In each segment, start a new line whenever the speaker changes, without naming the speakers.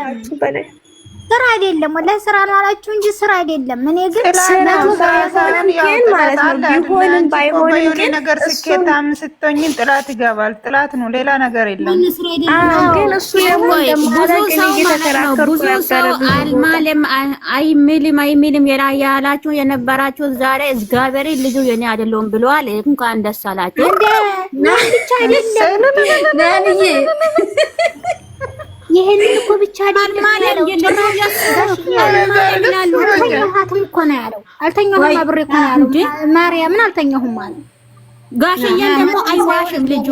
ከአቅማችሁ በላይ
ስራ አይደለም ወላሂ ስራ ነው አላችሁ እንጂ ስራ አይደለም። እኔ ግን
ስራ ማለት ነው። ቢሆንም ባይሆንም ግን
ነገር ስኬታም ስትሆኝ ጥላት ይገባል። ጥላት ነው፣ ሌላ ነገር የለም።
ግን እሱ ደግሞ እንደማላውቅ እየተከራከርኩ ነበር።
አልማለም አይምልም ያላችሁ የነበራችሁ ዛሬ እግዚአብሔር ልጁ የኔ አይደለም ብለዋል። እንኳን ደስ አላችሁ።
ናን ብቻ አይደለም ናንዬ ይሄን እኮ ብቻ አይደለም ማለት ነው። አልተኛሁም እኮ ነው ያለው። አልተኛሁም አብሬ እኮ ነው ያለው። ማርያምን አልተኛሁም ማለት
ጋሽዬን ደግሞ አይዋሽም ልጁ።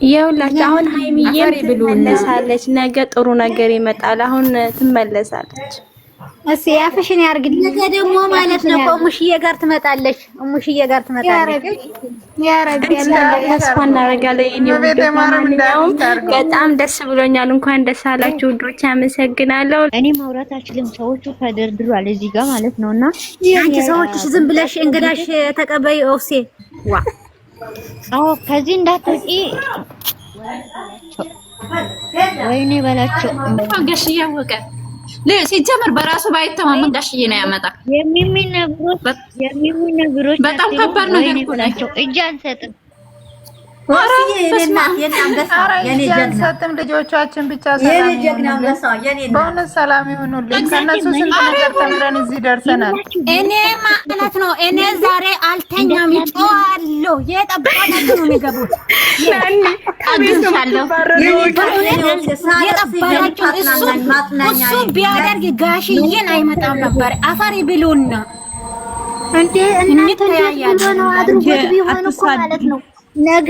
ይኸውላችሁ አሁን ሃይሚዬ ትመለሳለች፣ ነገ ጥሩ ነገር ይመጣል። አሁን ትመለሳለች።
እሺ ያፍሽን ያርግልኝ። ነገ ደግሞ ማለት ነው እሙሽዬ ጋር ትመጣለች። እሙሽዬ ጋር ትመጣለች። ያ ረቢ
ተስፋ እናደርጋለን። እኔ በጣም ደስ ብሎኛል። እንኳን ደስ አላችሁ ውዶች፣ አመሰግናለሁ።
እኔ ማውራት አልችልም። ሰዎቹ ተደርድሯል እዚህ ጋር ማለት ነውና
አንቺ ሰዎችሽ ዝም ብለሽ እንግዳሽ ተቀበይ። ኦፍሴ ዋ
አዎ ከዚህ እንዳትወጪ ወይኔ በላቸው።
ጋሽዬ ያወቀ ሲጀምር በራሱ ባይተማመን ጋሽዬ ነው ያመጣ። የሚነግሮች በጣም ከባድ ነገር
ናቸው። እጅ አንሰጥም።
አንሰጥም። ልጆቻችን ብቻ በእውነት ሰላም ይሁኑልን። ከእነሱ ስንት ነገር ተምረን እዚህ ደርሰናል።
እኔ ማለት ነው እኔ ዛሬ አልተኛም ይጮሃለሁ። የጠባቃችሁ ነው የሚገቡት። እሱ ቢያደርግ ጋሽዬን አይመጣም ነበር። አፈሪ ብሉና
እንዴ እናንተ ነው አድርጎት ቢሆን እኮ ማለት ነው ነገ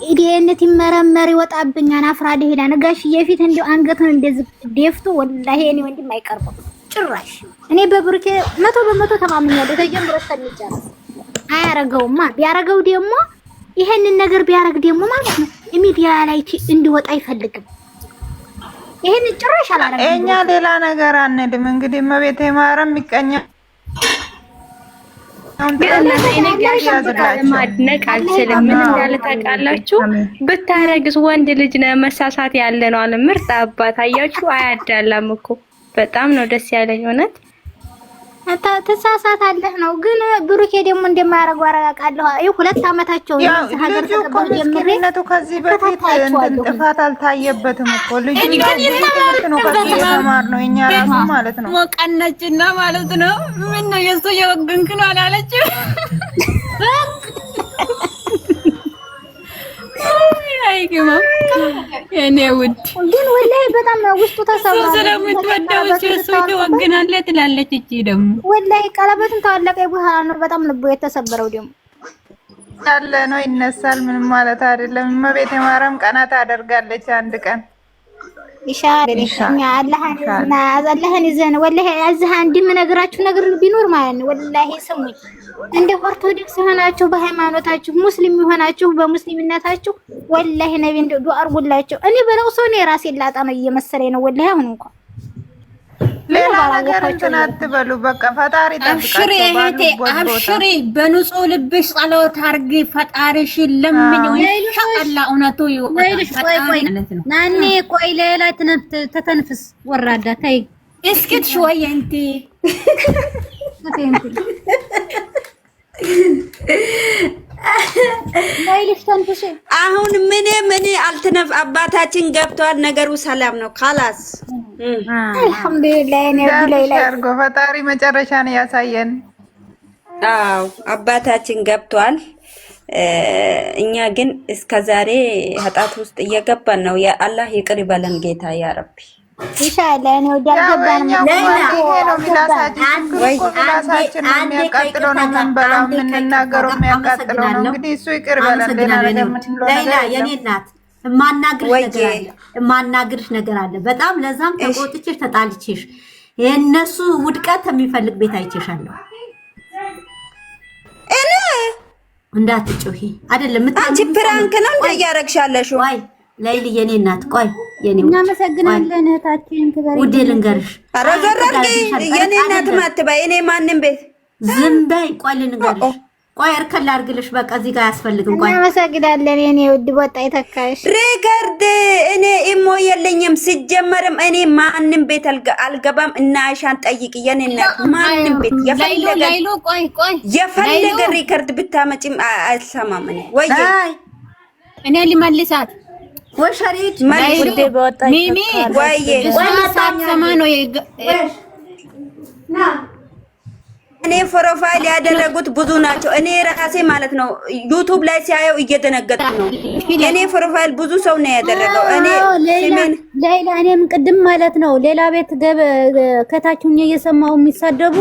ኢዲኤነት ይመረመር ይወጣብኛል። አፍራደ ሄዳ ነጋሽዬ ፊት እንዲው አንገቱን እንደዚህ ደፍቶ ወላሂ እኔ ወንድም አይቀርበው ጭራሽ። እኔ በብሩኬ 100% ተማምኛለሁ። ተጀምሮ እስከሚጨርስ አያረገውማ። ቢያረገው ደግሞ ይሄንን ነገር ቢያረግ ደግሞ ማለት ነው ሚዲያ ላይ እንዲወጣ አይፈልግም። ይሄን ጭራሽ አላረገም።
እኛ ሌላ ነገር አንልም። እንግዲህ መቤቴ ማረም ሚቀኛ
ማድነቅ አልችልም። ምን እንዳለ ታውቃላችሁ? ብታረግስ ወንድ ልጅ ነው መሳሳት ያለ ነው አለ። ምርጥ አባት አያችሁ፣ አያዳላም እኮ በጣም ነው ደስ ያለኝ። እውነት
ተሳሳታለህ ነው። ግን ብሩኬ ደግሞ እንደማያረጉ አረጋጋለሁ። ይሄ 2 አመታቸው ነው ሀገር ተቀበል ጀምሬነቱ
ከዚህ በፊት ጥፋት አልታየበትም እኮ ልጅ ነው ከዚህ ተማር ነው እኛ ራሱ ማለት ነው
ወቀነችና ማለት ነው። ምን ነው የሱ የወግንክ ነው አላለች። አይገማ የኔ ውድ
ግን ወላሂ በጣም ውስጡ ተሰብሯል።
ስለምትወደው እሱ ትወግናለህ ትላለች። እቺ ደግሞ
ወላሂ ቀለበቱን ታወለቀ በኋላ ነው በጣም ልቡ የተሰበረው። ደግሞ
ያለ ነው ይነሳል። ምንም ማለት አይደለም። እመቤቴ ማርያም ቀናት አደርጋለች አንድ ቀን ኢንሻአላህ። አላህን ይዘን ወላሂ አዝሃ እንድምነግራችሁ ነገር ቢኖር ማለት ነው ወላሂ ስሙኝ። እንደ ኦርቶዶክስ ሆናችሁ በሃይማኖታችሁ ሙስሊም ሆናችሁ በሙስሊምነታችሁ ወላሂ ነብይ እንደ ዱአ አርጉላችሁ። እኔ በለውሶ ነው ራሴን ላጣ ነው እየመሰለኝ ነው ወላሂ። አሁን እንኳን ሌላ ነገር እንትን አትበሉ። በቃ ፈጣሪ
አብሽሪ እህቴ አብሽሪ፣ በንጹህ ልብሽ ጸሎት አርጊ፣ ፈጣሪሽን ለምኚው ኢንሻአላህ እውነቱ ይወጣል።
ናኒ ቆይ ሌላ ተተንፍስ ወራዳ ታይ
እስኪት شويه انت
አሁን ምን አልተነፍ አባታችን ገብቷል። ነገሩ ሰላም ነው። ካላስ
አልহামዱሊላህ እኔ
ያርጎ ፈጣሪ መጨረሻን ያሳየን።
አዎ አባታችን ገብቷል። እኛ ግን እስከዛሬ ኃጢአት ውስጥ እየገባን ነው። ያ አላህ ይቅር ይበለን ጌታ ያ ረቢ
ኢንሻአላህ ነው ዳልገባን ነው
ምላሳችን የሚያቃጥለው ነው መንበላው የምንናገረው የሚያቃጥለው ነው። እንግዲህ እሱ ይቅር በለን።
ሌላ የኔ እናት ማናግርሽ ነገር አለ በጣም ለዛም ተቆጥቼሽ ተጣልቼሽ የነሱ ውድቀት የሚፈልግ ቤት አይቼሻለሁ።
እኔ
እንዳትጮሂ አይደለም
አንቺ ፕራንክ ነው እንደያረግሻለሽ
ወይ ሌሊ የኔ እናት ቆይ የኔ
እና መሰግናለን እህታችን ትበሪ
ውዴ ልንገርሽ
አረጋጋቂ የኔ እናት ማትባይ እኔ ማንንም ቤት
ዝም በይ ቆይ ልንገርሽ ቆይ እርከል አድርግልሽ። በቃ እዚህ ጋር አያስፈልግም። ቆይ
እናመሰግናለን የኔ ውድ ወጣ የተካሽ
ሪከርድ እኔ ኢሞ የለኝም ሲጀመርም እኔ ማንንም ቤት አልገባም። እና አይሻን ጠይቅ የኔና ማንንም ቤት የፈለገ ሪከርድ ብታመጪም አልሰማም። እኔ ወይ
እኔ ልመልሳት
ወይ ሸሪት
ሚሚ
ወይ
ሰማ ነው
እኔ ፕሮፋይል ያደረጉት ብዙ ናቸው። እኔ ራሴ ማለት ነው ዩቲዩብ ላይ ሲያየው እየደነገጥኩ ነው። እኔ ፕሮፋይል ብዙ ሰው ነው ያደረገው። እኔ
ሌላ እኔም ቅድም ማለት ነው ሌላ ቤት ከታችሁኝ እየሰማው የሚሳደቡ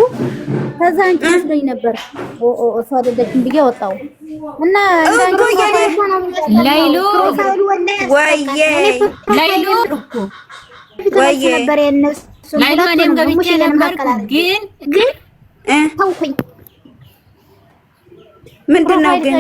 ከዛ አንቺ መስሎኝ ነበር እሷ አይደለችም ብዬ ወጣው እና
ላይሉ
ወይዬ
ላይሉ
ወይዬ
ነበር የነሱ
ላይሉ እኔም ገብቼ ነበር ግን
ተውኩኝ።
ምንድነው ግን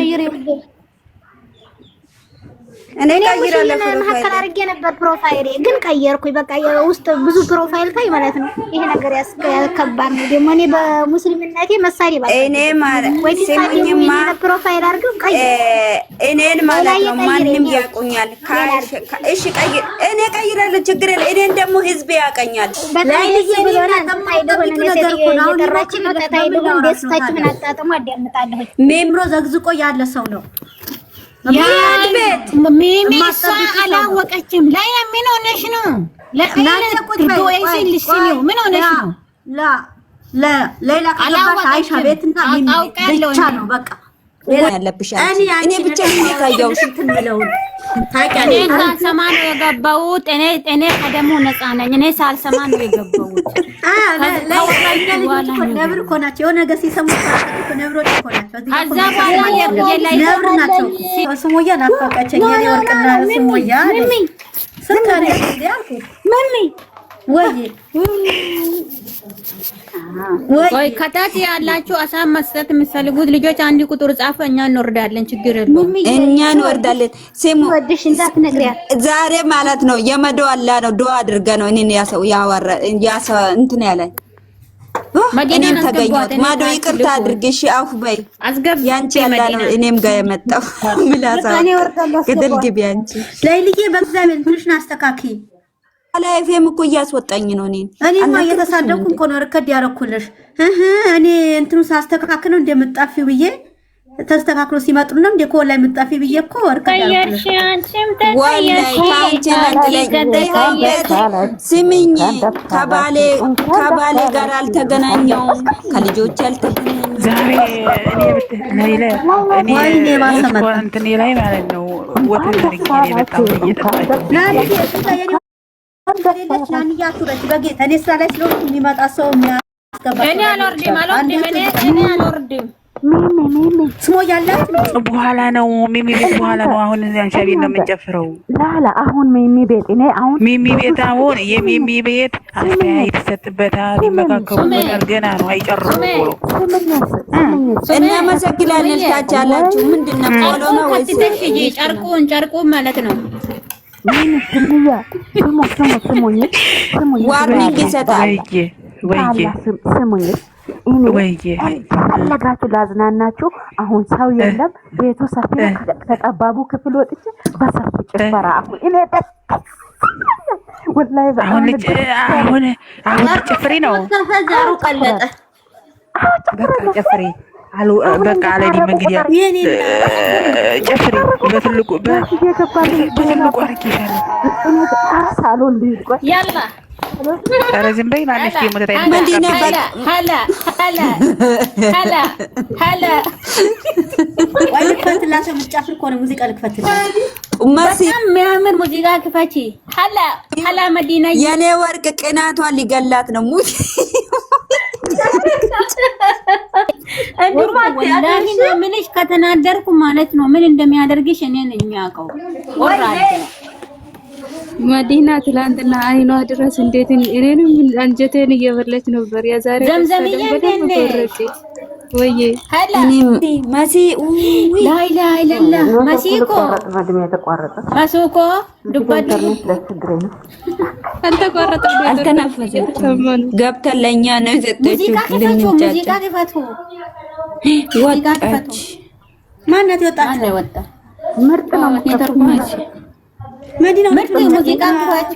እኔ ቀይራለሁ
መሀከል አድርጌ ነበር ፕሮፋይል ግን ቀየርኩኝ። በቃ ውስጥ ብዙ ፕሮፋይል ታይ ማለት ነው። ይሄ ነገር ያስከባድ ነው። ደግሞ እኔ በሙስሊምነቴ መሳሪያ ባል
እኔ ማለት ሲሙኝማ
ፕሮፋይል አድርገው ቀይር
እኔን ማለት ነው። ማንንም ያቁኛል። እሺ ቀይር፣ እኔ ቀይራለሁ፣ ችግር የለም። እኔን ደግሞ ህዝብ ያቀኛል።
በላይ ብሎና ታይደሆነ ነው የተራችን ነው። ታይደሆነ ደስታችን አጣጥሞ አዳምጣለሁ።
ሜምሮ ዘግዝቆ ያለ ሰው ነው።
ሚሚ እሷ አላወቀችም። ላይ ምን ሆነሽ ነው? ምን ሆነሽ ነው?
ሌላ ከገባሽ አይሻ ቤትና ሚሚ ብቻ ነው በቃ
ያለብሽ እኔ ብቻ ነው ታያውሽ ትምለውን
እኔ ሳልሰማ ነው የገባሁት። እኔ ቀደሙ ነፃ ነኝ። እኔ ሳልሰማ ነው የገባሁት።
ነብር እኮ ናቸው። የሆነ ነገር ሲሰሙ ነብሮች እኮ ናቸው።
ከዛ በኋላ
ነብር ናቸው። ስሙያ ናፈቀችኝ። የኔ ወርቅና ስሙያ ስንት
ማሚ
ወይ ከታች ያላችሁ አሳብ መስጠት የምትፈልጉት ልጆች አንድ ቁጥር ጻፉ። እኛ እንወርዳለን፣ ችግር የለውም።
እኛ እንወርዳለን። ስሙ
ወድሽ እንዳትነግሪያት
ዛሬ ማለት ነው የመዶ አላ ነው ዱአ አድርገ ነው እኔን ያወራ እንትን ያለኝ እኔም ተገኘሁት። ማዶ ይቅርታ አድርግሽ አፉ በይ ያንቺ ያላ ነው እኔም ጋር የመጣው ምላሳ ገደል ግቢ አንቺ
ለይልዬ በእግዚአብሔር ትንሽና አስተካኪ
ላይፌም እኮ እያስወጣኝ ነው።
እኔማ እየተሳደብኩ እኮ ነው ርከድ ያረኩልሽ። እኔ እንትኑ ሳስተካክል ነው እንደምጣፊው ብዬ ተስተካክሎ ሲመጡ ነው እንደ ኮላ የምጣፊ ብዬ እኮ ርከድ ያረኩልሽ።
ወላሂ ስሚኝ፣ ከባሌ ጋር አልተገናኘውም፣ ከልጆች አልተገናኘውም።
ዛሬ እኔ ላይ ማለት ነው ወተት አድርጌ የመጣው እየጠጣች
ከሌለች ናንያ ቱረች በጌታ እኔ ስራ ላይ ስለሆንኩ የሚመጣ ሰው የሚያስገባ
እኔ አልወርድም።
ስሞ ያላት
በኋላ ነው ሚሚ ቤት በኋላ ነው። አሁን አንቺ ቤት ነው የምንጨፍረው።
ላላ አሁን ሚሚ ቤት እኔ አሁን
ሚሚ ቤት አሁን የሚሚ ቤት አስተያየት ይሰጥበታል፣ ይመካከሩበታል። ገና ነው አይጨርሱም።
እናመሰግናለን። ታች ያላችሁ ምንድነው ቆሎ ነው ወይስ
ጨርቁን ማለት ነው?
ሚሚ ስሙያ ስሙኝ
ዋርኒንግ ይሰጣል።
ስሙኝ ፈለጋችሁ ላዝናናችሁ። አሁን ሰው የለም ቤቱ ሰፊ ከጠባቡ ክፍል ወጥቼ በሰፊ ጭፈራ አሁን እኔ ደስ ወላሂ
አሁን ጭፍሪ ነው።
ተፈዛሩ ቀለጠ
በቃ ጭፍሪ አሉ በቃ አለዲ መንገዲያ ጭፍሪ በትልቁ አርኪሻለሁ
ሳሎን ልሂድ
ያላ
ኧረ ዝም በይ ማለሽ የሞተታይ
መዲና
ሀላ
ወይ ልክፈትላቸው። ምጫፍር እኮ ነው ሙዚቃ ልክፈትላቸው።
በጣም የሚያምር ሙዚቃ ክፈቺ። ሀላ መዲና
የኔ ወርቅ ቅናቷ ሊገላት ነው። ሙዚ
ወላሂ ነው ምንሽ ከተናደርኩ ማለት ነው ምን እንደሚያደርግሽ እኔ ነኝ የሚያውቀው። ወራጅ
መዲና ትላንትና አይኗ ድረስ እንዴት እኔንም አንጀቴን እየበለች ነበር። የዛሬ
ዘምዘምዬ
ወይ
እኔም መሲ
ላይ ላይ ለላ መሲኮ መሱኮ ዱባድ
አልተነፈሰችም። ገብተን ለእኛ ነው የሰጠችው።
ሙዚቃ ክፈቱ።
ወጣች።
ማናት የወጣች?
ምርጥ ነው የምትተርኩማች
መዲና
ምርጥ ሙዚቃ ክፈቱ።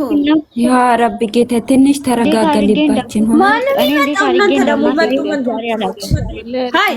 ያ ረብ ጌታ ትንሽ ተረጋጋ። ልባችን ሆነ
ማንም ይመጣው እናንተ ደግሞ መጡ። ሃይ